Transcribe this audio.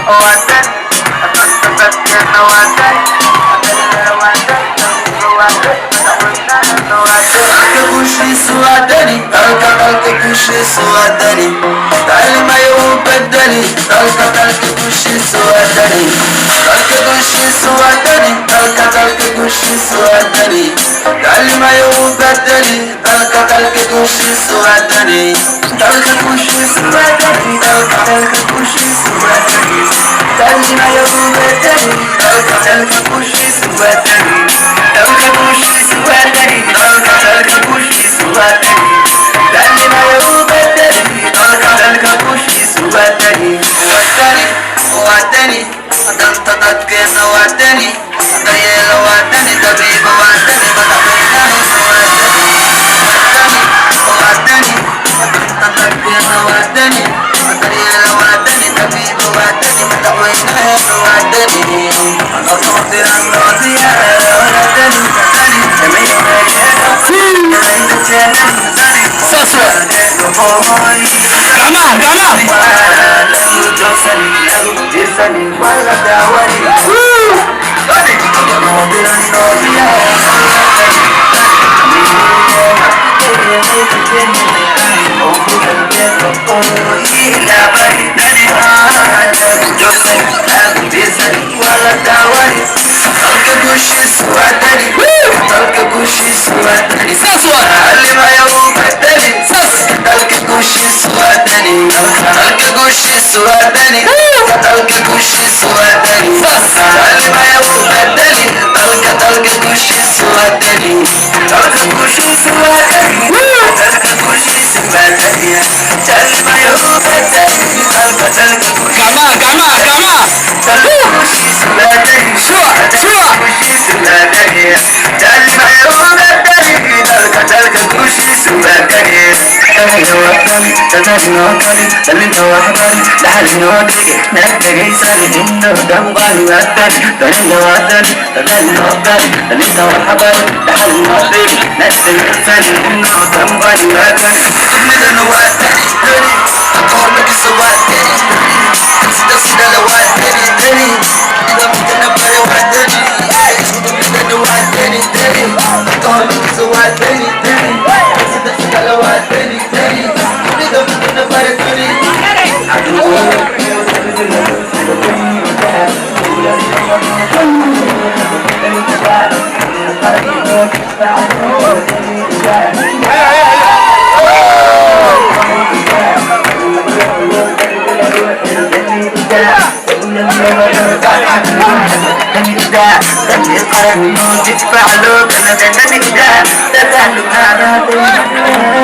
وداني أتنطط يا وداني kushi suadani talka kushi suadani dalma yo badani talka kushi suadani talka kushi suadani talka kushi suadani dalma yo badani talka kushi suadani talka kushi suadani talka kushi suadani dalma yo badani talka kushi suadani talka kushi suadani talka kushi suadani dalma yo badani talka kushi suadani وداني تنطط كيس وداني طيل وداني طبيب وداني فتحيناه وداني تنطط كيس وداني طيل وداني طبيب وداني فتحيناه وداني أنا صوتي الراضي يا وداني suadani talka kushi suadani dalma yo badani talka kushi suadani talka kushi suadani talka kushi suadani dalma yo badani talka kushi talka kushi suadani kushi suadani dalma yo badani talka kushi suadani تتجنو كلي تلنت وحبالي لحالي نوديك نكتك إنساني إنه دمبالي وأداني تلنت وأداني تلنت وأداني تلنت وحبالي لحالي نوديك نكتك إنساني إنه دمبالي وأداني تلنت وأداني تلني أقول لك سواداني تلني سيدا لواداني تلني إذا ممكن أبالي وأداني تلنت وأداني تلني أقول لك سواداني تلني سيدا لواداني تلني تدفع له كلمة نجدة تدفع له